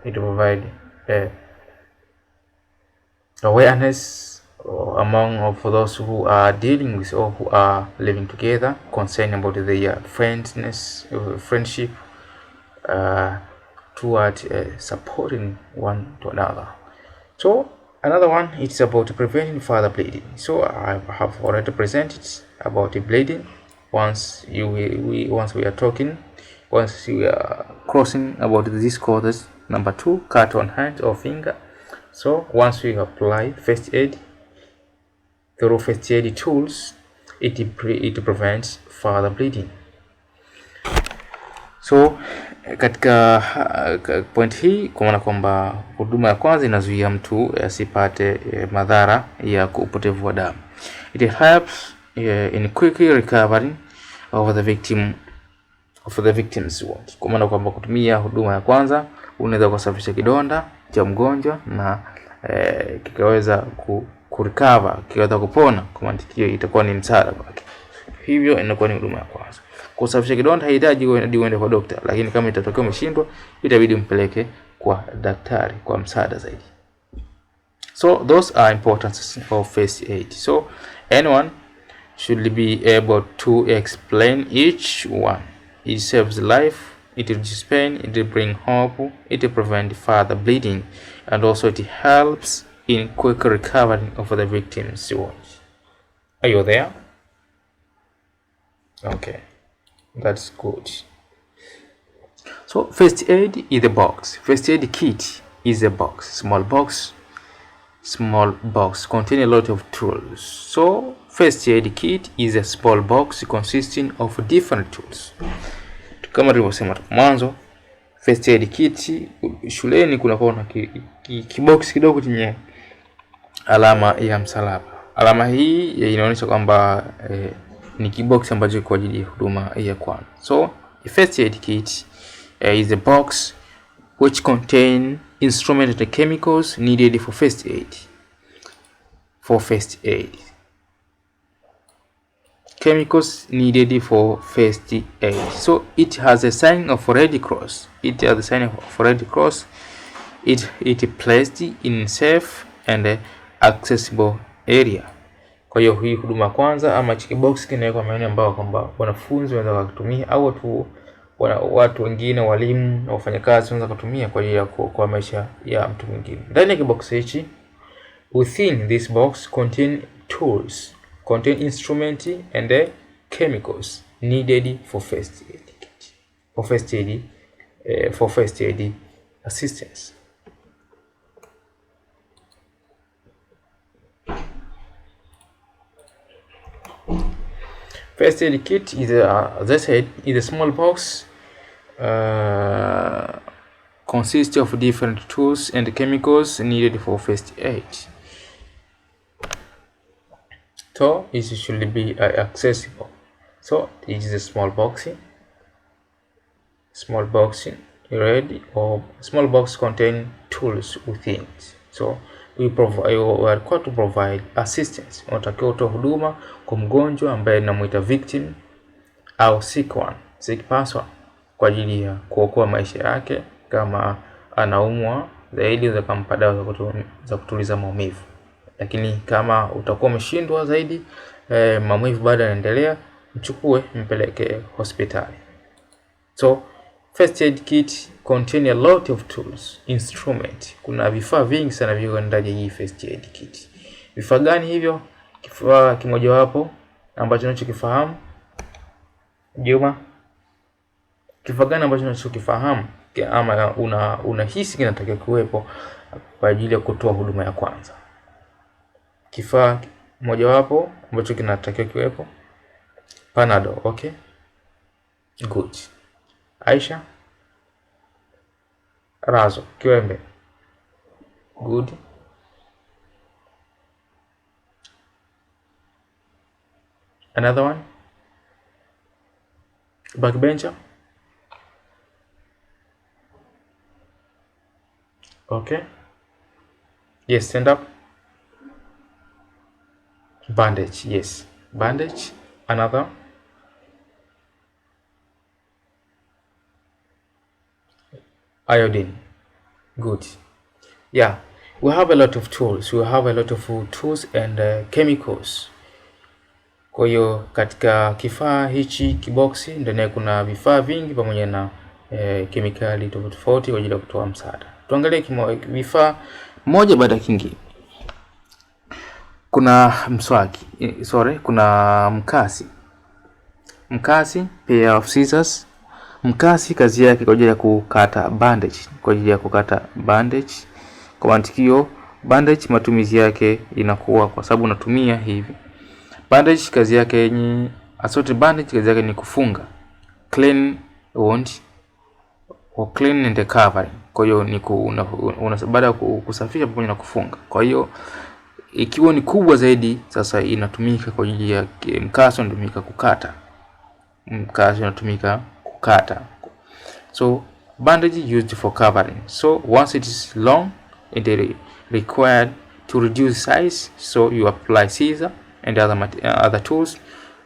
It provide awareness among those who are dealing with or who are living together concerning about their friendship toward supporting one to another. So another one, it's about preventing further bleeding. So I have already presented about the bleeding. Once we are talking, once we are crossing about these causes. Number 2, cut on hand or finger. So once we apply first aid through first aid tools, it prevents further bleeding. So katika point hii kwa maana kwamba huduma ya kwanza inazuia mtu asipate madhara ya upotevu wa damu. It helps in quickly recovering of the victim's wound. Kwa maana kwamba kutumia huduma ya kwanza unaweza kusafisha kidonda cha mgonjwa na kikaweza kurecover, kikaweza kupona. Kwa mantikio itakuwa ni msaada kwake. Hivyo inakuwa ni huduma ya kwanza. Kusafisha kidonda haihitaji uende kwa daktari, lakini kama itatokea umeshindwa itabidi umpeleke kwa daktari kwa msaada zaidi. So those are importance of first aid. So anyone should be able to explain each one. It saves life, it reduces pain, it brings hope, it prevents further bleeding, and also it helps in quick recovery of the victim's wounds. Are you there? Okay, that's good. So first aid is a box. First aid kit is a box, small box containing a lot of tools. So first aid kit is a small box consisting of different tools. Kama tulivyosema mwanzo, first aid kit shuleni kunakuwa na kibox kidogo chenye alama ya msalaba. Alama hii inaonyesha kwamba ni kibox ambacho kwa ajili ya huduma ya kwanza. So a first aid kit is a box which contain instruments and chemicals needed for first aid. Chemicals needed for first aid. So it has a sign of Red Cross. It placed in safe and accessible area. Kwa hiyo hii huduma kwanza ama box kinawekwa maeneo ambayo kwamba wanafunzi wanaweza kutumia au watu wengine, walimu na wafanyakazi wanaweza kutumia kwa ajili ya kuokoa maisha ya mtu mwingine. Ndani ya box hichi, within this box contain tools, contain instruments and chemicals needed for first aid assistance. First aid kit is as I said, is a small box consists of different tools and chemicals needed for first aid. So it should be accessible. So it is a small box ready, or small box contain tools within it. So we are required to provide assistance. Unatakiwa kutoa huduma kwa mgonjwa ambaye namuita victim au sick person kwa ajili ya kuokoa maisha yake. Kama anaumwa zaidi za kumpa dawa za kutuliza maumivu, lakini kama utakuwa umeshindwa zaidi, maumivu bado yanaendelea, mchukue mpeleke hospitali. So first aid kit contain a lot of tools, instrument. Kuna vifaa vingi sana viko ndani ya hii first aid kit. Vifaa gani hivyo? Kifaa kimoja wapo ambacho unachokifahamu, Juma? Kifaa gani ambacho unachokifahamu ama unahisi kinatakiwa kuwepo kwa ajili ya kutoa huduma ya kwanza? Kifaa moja wapo ambacho kinatakiwa kuwepo, Panadol. Okay, good. Aisha? Razo, kiwembe. Good. Another one? Backbencher? Okay. Yes, stand up. Bandage, yes. Bandage. Another? Iodine. Good. Yeah, we have a lot of tools. We have a lot of tools and chemicals. Kwa hiyo katika kifaa hichi kiboksi ndani kuna vifaa vingi pamoja na kemikali tofauti tofauti kwa ajili ya kutoa msaada. Tuangalie vifaa moja baada ya kingine. Kuna mswaki, kuna mkasi. Mkasi, pair of scissors. Mkasi kazi yake kwa ajili ya kukata bandage, Kwa mantikio bandage matumizi yake inakuwa kwa sababu unatumia hivi. Bandage kazi yake ni assorted bandage, kazi yake ni kufunga, clean wound or clean and covering. Kwa hiyo ni baada ya kusafisha pamoja na kufunga. Kwa hiyo ikiwa ni kubwa zaidi sasa inatumika kwa ajili ya mkasi, unatumika kukata. So bandage used for covering. So once it is long, it is required to reduce size, so you apply scissor and other tools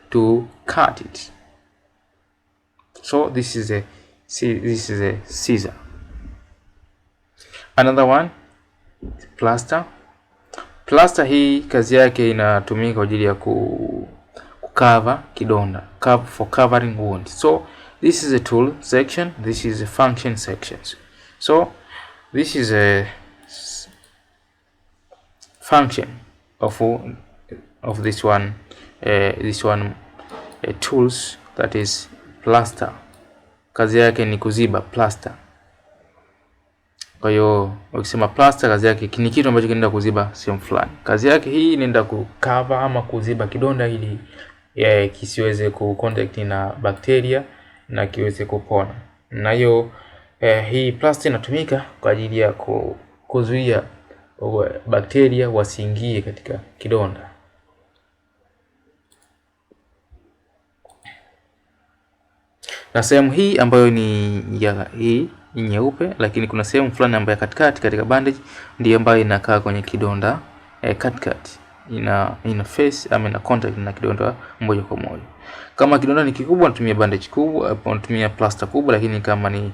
to cut it. So this is a scissor. Another one, plaster. Plaster hii kazi yake inatumika kwa ajili ya cover kidonda, for covering wounds. So this is a tool section, this is a function sections. So this is a function of this one tools, that is plaster. Kazi yake ni kuziba, plaster. Kwa hiyo ukisema plaster kazi yake ni kitu ambacho kinaenda kuziba sehemu fulani. Kazi yake hii inaenda cover ama kuziba kidonda ili kisiweze kucontact na bakteria na kiweze kupona. Na hiyo hii plaster inatumika kwa ajili ya kuzuia bakteria wasiingie katika kidonda. Na sehemu hii ambayo ni hii nyeupe, lakini kuna sehemu fulani ambayo katikati katika bandage ndiyo ambayo inakaa kwenye kidonda katikati, ina face ama ina contact na kidonda moja kwa moja. Kama kidonda ni kikubwa unatumia bandage kubwa, unatumia plaster kubwa, lakini kama ni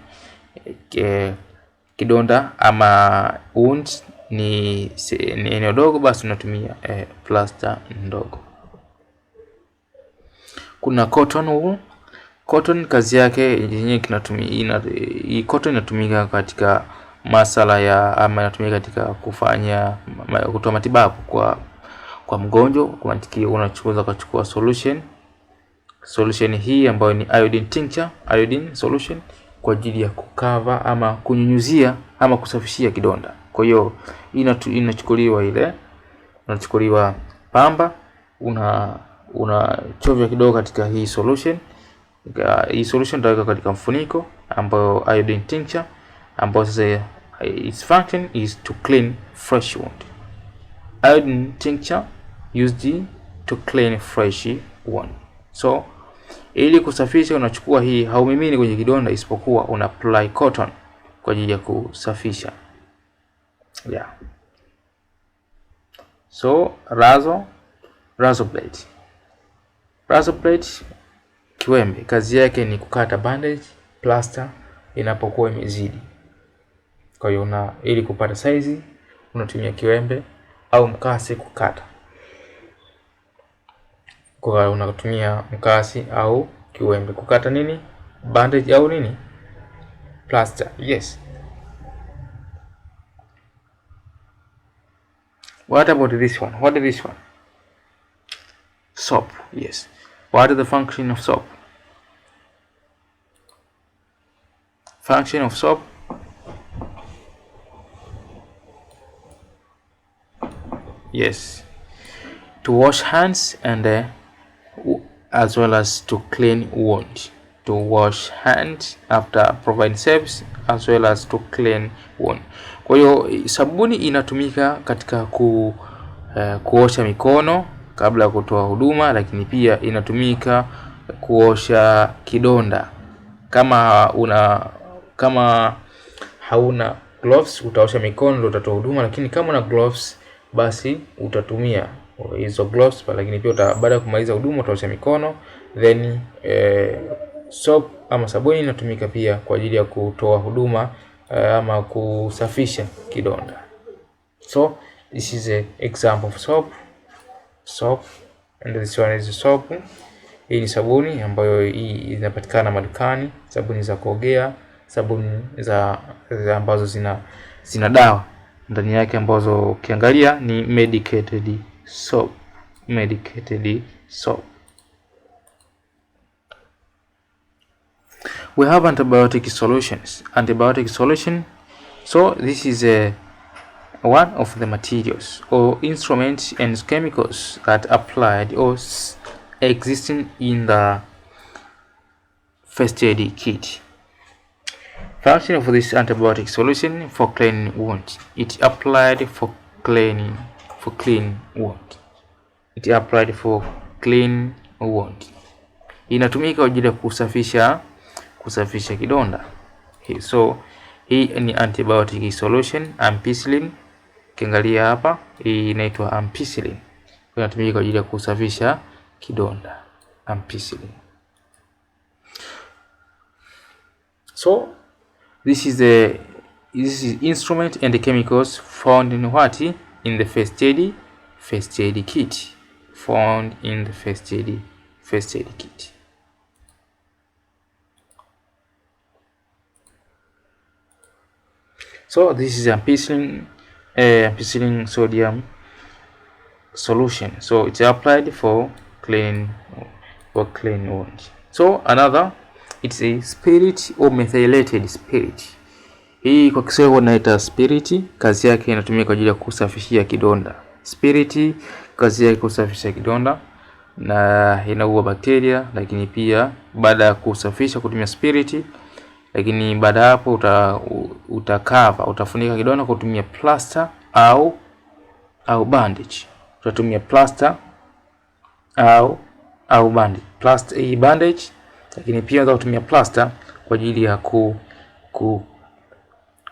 kidonda ama wound ni eneo dogo, basi unatumia plaster ndogo. Kuna cotton wool. Cotton kazi yake yenyewe cotton inatumika katika masala ya ama inatumika katika kutoa matibabu kwa mgonjwa. Kwa mantikio unachukua solution hii ambayo ni iodine tincture, iodine solution, kwa ajili ya kukava ama kunyunyuzia ama kusafishia kidonda. Kwa hiyo unachukuliwa pamba, unachovya kidogo katika hii solution. Hii solution utaweka katika mfuniko ambayo iodine tincture, ambayo sasa its function is to clean fresh wound. Iodine tincture used to clean fresh wound. So ili kusafisha unachukua hii, haumimini kwenye kidonda, isipokuwa una apply cotton kwa ajili ya kusafisha. Yeah. So razor blade. Razor blade, kiwembe, kazi yake ni kukata bandage, plaster inapokuwa imezidi. Kwa hiyo ili kupata size unatumia kiwembe au mkasi kukata. Kwa unatumia mkasi au kiwembe kukata nini? Bandage au nini? Plaster. Yes. What about this one? What is this one? Soap. Yes. What is the function of soap? Function of soap. Yes. To wash hands and as well as to clean wound. To wash hands after providing service as well as to clean wound. Kwa hiyo sabuni inatumika katika kuosha mikono kabla ya kutoa huduma, lakini pia inatumika kuosha kidonda. Kama hauna gloves utaosha mikono ndio utatoa huduma, lakini kama una gloves basi utatumia hizo gloves, lakini pia baada ya kumaliza huduma utaosha mikono. Then soap ama sabuni inatumika pia kwa ajili ya kutoa huduma ama kusafisha kidonda. So this is a example of soap and this one is soap. Hii ni sabuni ambayo hii inapatikana madukani, sabuni za kuogea, sabuni za ambazo zina dawa ndani yake ambazo ukiangalia ni medicated soap. We have antibiotic solutions. Antibiotic solution, so this is one of the materials or instruments and chemicals that applied or existing in the first aid kit. Function of this antibiotic solution: for cleaning wounds. It applied for clean wound. It applied for clean wound. Inatumika kwa ajili ya kusafisha kidonda. So hii ni antibiotic solution, ampicillin. Kiangalia hapa, hii inaitwa ampicillin. Inatumika kwa ajili ya kusafisha kidonda, ampicillin. So this is instrument and the chemicals found in what? In the first aid kit. Found in the first aid kit. So this is ampicillin sodium solution. So it's applied for clean wounds. So another, it's a spirit or methylated spirit. Hii kwa Kiswahili wanaita spirit, kazi yake inatumika kwa ajili ya kusafishia kidonda. Spirit kazi yake kusafisha kidonda na inaua bakteria, lakini pia baada ya kusafisha kutumia spirit, lakini baada hapo utafunika kidonda kutumia plaster au bandage. Utatumia plaster au bandage. Hii bandage, lakini pia unaweza kutumia plaster kwa ajili ya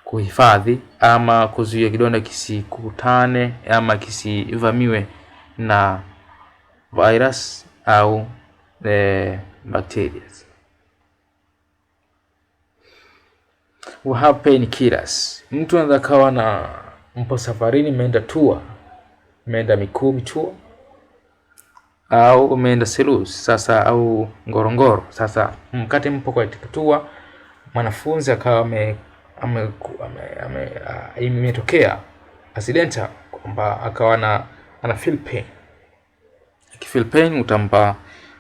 kuhifadhi ama kuzuia kidonda kisikutane ama kisivamiwe na virus au bacteria. We have painkillers. Mtu anaweza kawa na mpo safarini, umeenda tour, umeenda Mikumi tour au umeenda Selous sasa au Ngorongoro. Sasa mkate mpo kwa tour, mwanafunzi akawa imetokea accidental kwamba akawa ana feel pain. Akifeel pain utampa,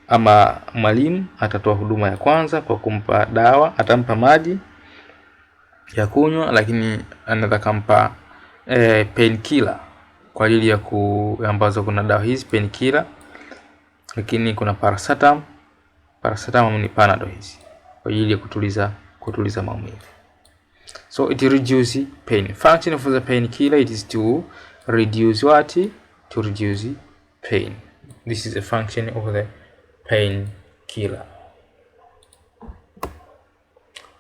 ama mwalimu atatoa huduma ya kwanza kwa kumpa dawa, atampa maji ya kunywa, lakini anaweza kumpa painkiller kwa ajili ya ambazo kuna dawa hizi painkiller, lakini kuna paracetamol ni Panadol hizi kwa ajili ya kutuliza maumivu. So it reduces pain. Function of the painkiller, it is to reduce what? To reduce pain. This is the function of the painkiller.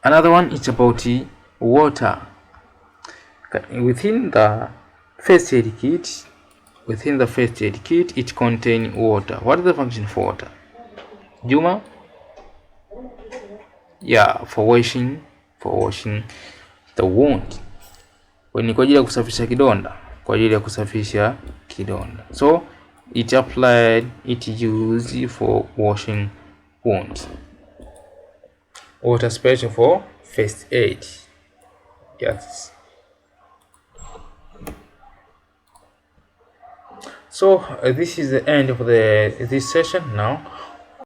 Another one is about water. Within the first aid kit, it contains water. What is the function for water? Juma? Yeah, for washing the wound. Ni kwa ajili ya kusafisha kidonda. So it used for washing wounds. Water special for first aid. Yes. So this is the end of this session. Now